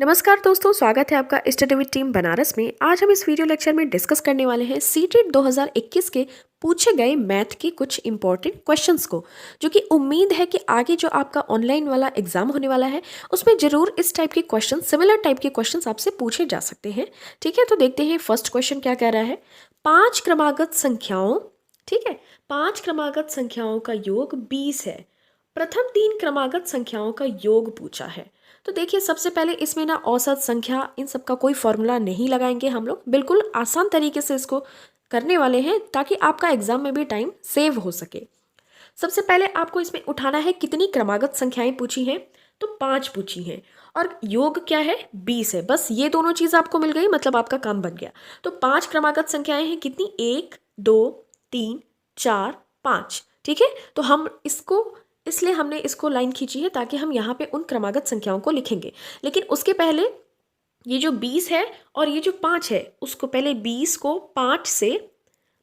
नमस्कार दोस्तों, स्वागत है आपका स्टडी विद टीम बनारस में। आज हम इस वीडियो लेक्चर में डिस्कस करने वाले हैं सीटेट 2021 के पूछे गए मैथ के कुछ इंपॉर्टेंट क्वेश्चंस को, जो कि उम्मीद है कि आगे जो आपका ऑनलाइन वाला एग्जाम होने वाला है उसमें जरूर इस टाइप के क्वेश्चन, सिमिलर टाइप के क्वेश्चन आपसे पूछे जा सकते हैं। ठीक है, तो देखते हैं फर्स्ट क्वेश्चन क्या कह रहा है। 5 क्रमागत संख्याओं, ठीक है, 5 क्रमागत संख्याओं का योग 20 है। प्रथम 3 क्रमागत संख्याओं का योग पूछा है। तो देखिए, सबसे पहले इसमें ना औसत संख्या इन सब का कोई फॉर्मूला नहीं लगाएंगे हम लोग, बिल्कुल आसान तरीके से इसको करने वाले हैं ताकि आपका एग्जाम में भी टाइम सेव हो सके। सबसे पहले आपको इसमें उठाना है कितनी क्रमागत संख्याएं पूछी हैं, तो 5 पूछी हैं और योग क्या है, 20 है। बस ये दोनों चीज आपको मिल गई, मतलब आपका काम बन गया। तो 5 क्रमागत संख्याएं हैं कितनी, 1 2 3 4 5। ठीक है, तो हम इसको, इसलिए हमने इसको लाइन खींची है ताकि हम यहाँ पे उन क्रमागत संख्याओं को लिखेंगे। लेकिन उसके पहले ये जो 20 है और ये जो 5 है, उसको पहले 20 को 5 से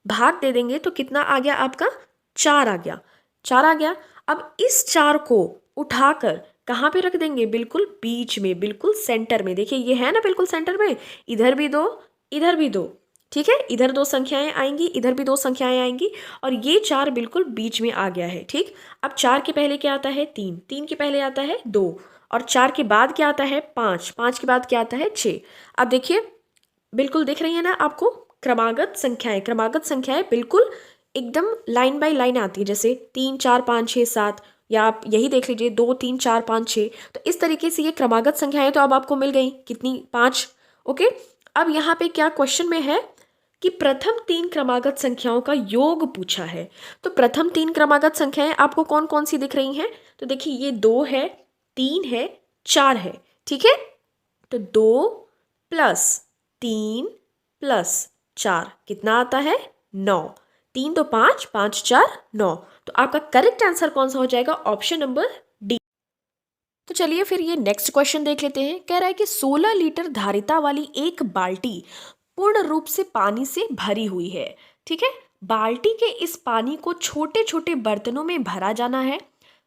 भाग दे देंगे तो कितना आ गया आपका, 4 आ गया। 4 आ गया। अब इस 4 को उठाकर कहाँ पे रख देंगे, बिल्कुल बीच में, बिल्कुल सेंटर में। देखिए ये है ना बिल्कुल सेंटर में, इधर भी दो, इधर भी दो। ठीक है, इधर 2 संख्याएं आएंगी, इधर भी 2 संख्याएं आएंगी और ये 4 बिल्कुल बीच में आ गया है। ठीक, अब 4 के पहले क्या आता है, 3, 3 के पहले आता है 2 और 4 के बाद क्या आता है, 5, 5 के बाद क्या आता है, 6। अब देखिए, बिल्कुल दिख रही है ना आपको क्रमागत संख्याएं, क्रमागत संख्याएं बिल्कुल एकदम लाइन बाय लाइन आती है, जैसे 3 4 5 6 7, या आप यही देख लीजिए 2 3 4 5 6। तो इस तरीके से ये क्रमागत संख्याएं तो अब आपको मिल गई कितनी, 5। ओके, अब यहाँ पे क्या क्वेश्चन में है कि प्रथम 3 क्रमागत संख्याओं का योग पूछा है। तो प्रथम 3 क्रमागत संख्याएं आपको कौन कौन सी दिख रही हैं, तो देखिए ये 2 है, 3 है, 4 है। ठीक है, तो 2 प्लस 3 प्लस 4 कितना आता है, 9। 3 तो 5, 5 4 9। तो आपका करेक्ट आंसर कौन सा हो जाएगा, ऑप्शन नंबर डी। तो चलिए फिर ये नेक्स्ट क्वेश्चन देख लेते हैं। कह रहा है कि 16 लीटर धारिता वाली एक बाल्टी पूर्ण रूप से पानी से भरी हुई है। ठीक है, बाल्टी के इस पानी को छोटे छोटे बर्तनों में भरा जाना है।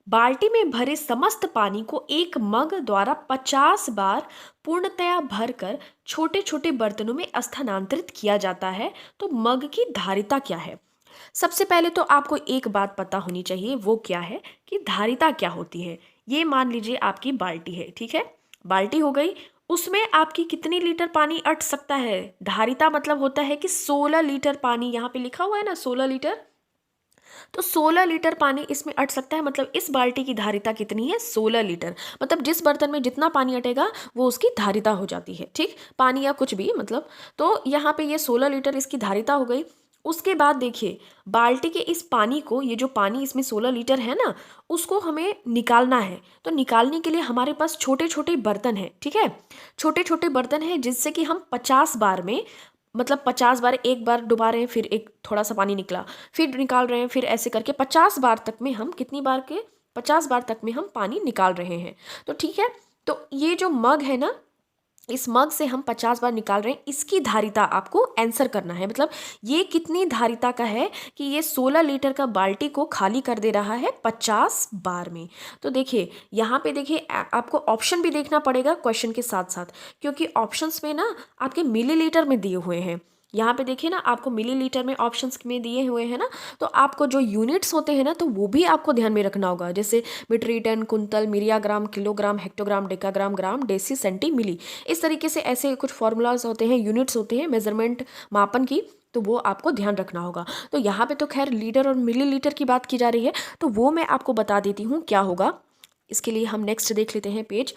बाल्टी में भरे समस्त पानी को एक मग द्वारा 50 बार पूर्णतया भरकर छोटे छोटे बर्तनों में स्थानांतरित किया जाता है। तो मग की धारिता क्या है। सबसे पहले तो आपको एक बात पता होनी चाहिए, वो क्या है कि धारिता क्या होती है। ये मान लीजिए आपकी बाल्टी है, ठीक है, बाल्टी हो गई, उसमें आपकी कितनी लीटर पानी अट सकता है। धारिता मतलब होता है कि 16 लीटर पानी, यहाँ पे लिखा हुआ है ना 16 लीटर, तो 16 लीटर पानी इसमें अट सकता है। मतलब इस बाल्टी की धारिता कितनी है, 16 लीटर। मतलब जिस बर्तन में जितना पानी अटेगा वो उसकी धारिता हो जाती है। ठीक, पानी या कुछ भी, मतलब तो यहाँ पे ये 16 लीटर इसकी धारिता हो गई। उसके बाद देखिए, बाल्टी के इस पानी को, ये जो पानी इसमें 16 लीटर है ना, उसको हमें निकालना है। तो निकालने के लिए हमारे पास छोटे छोटे बर्तन हैं। ठीक है, छोटे छोटे बर्तन हैं जिससे कि हम 50 बार में, मतलब 50 बार, एक बार डुबा रहे हैं, फिर एक थोड़ा सा पानी निकला, फिर निकाल रहे हैं, फिर ऐसे करके 50 बार तक में हम, कितनी बार के, 50 बार तक में हम पानी निकाल रहे हैं। तो ठीक है, तो ये जो मग है ना, इस मग से हम 50 बार निकाल रहे हैं, इसकी धारिता आपको आंसर करना है। मतलब ये कितनी धारिता का है कि ये 16 लीटर का बाल्टी को खाली कर दे रहा है 50 बार में। तो देखिए यहाँ पे, देखिए आपको ऑप्शन भी देखना पड़ेगा क्वेश्चन के साथ साथ, क्योंकि ऑप्शंस में ना आपके मिलीलीटर में दिए हुए हैं। यहाँ पे देखिए ना, आपको मिलीलीटर में ऑप्शंस में दिए हुए हैं ना, तो आपको जो यूनिट्स होते हैं ना, तो वो भी आपको ध्यान में रखना होगा, जैसे मीट्री, टन, कुंतल, milligram, kilogram, hectogram, decagram, gram, deci, centi, milli. इस तरीके से ऐसे कुछ फॉर्मूलाज होते हैं, यूनिट्स होते हैं मेजरमेंट, मापन की, तो वो आपको ध्यान रखना होगा। तो यहाँ पे तो खैर लीटर और मिलीलीटर की बात की जा रही है, तो वो मैं आपको बता देती हूँ क्या होगा। इसके लिए हम नेक्स्ट देख लेते हैं पेज।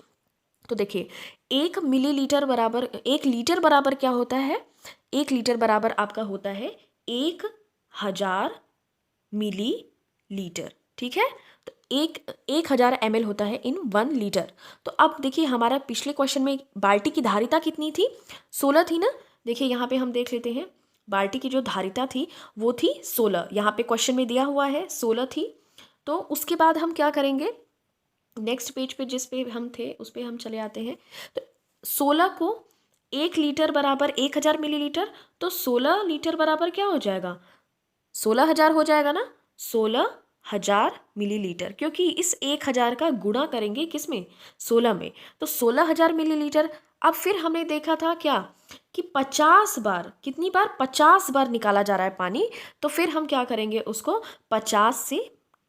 तो देखिए, 1 मिलीलीटर बराबर, 1 लीटर बराबर क्या होता है, 1 लीटर बराबर आपका होता है 1000 मिली लीटर। ठीक है, तो 1000 ml होता है इन 1 लीटर। तो अब देखिए, हमारा पिछले क्वेश्चन में बाल्टी की धारिता कितनी थी, 16 थी ना। देखिए यहाँ पे हम देख लेते हैं, बाल्टी की जो धारिता थी वो थी 16, यहाँ पे क्वेश्चन में दिया हुआ है 16 थी। तो उसके बाद हम क्या करेंगे, नेक्स्ट पेज पे जिस पे हम थे उस पे हम चले आते हैं। तो 16 को 1 लीटर बराबर 1000 मिलीलीटर, तो 16 लीटर बराबर क्या हो जाएगा, 16,000 हो जाएगा ना, 16 16,000 मिलीलीटर, क्योंकि इस 1,000 का गुणा करेंगे किस में, 16 में, तो 16,000 मिलीलीटर। अब फिर हमने देखा था क्या कि 50 बार, कितनी बार, 50 बार निकाला जा रहा है पानी, तो फिर हम क्या करेंगे, उसको 50 से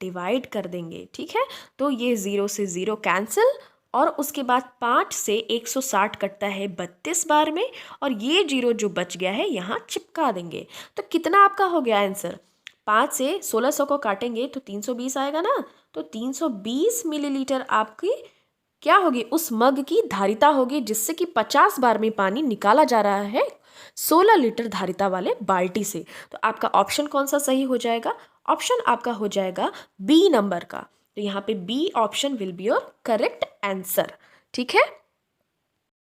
डिवाइड कर देंगे। ठीक है, तो ये 0 से 0 कैंसिल, और उसके बाद 5 से 160 कटता है 32 बार में, और ये 0 जो बच गया है यहाँ चिपका देंगे। तो कितना आपका हो गया आंसर, 5 से 1600 को काटेंगे तो 320 आएगा ना, तो 320 मिलीलीटर आपकी क्या होगी, उस मग की धारिता होगी, जिससे कि 50 बार में पानी निकाला जा रहा है 16 लीटर धारिता वाले बाल्टी से। तो आपका ऑप्शन कौन सा सही हो जाएगा, ऑप्शन आपका हो जाएगा बी नंबर का। तो यहाँ पे B option will be your correct answer. ठीक है।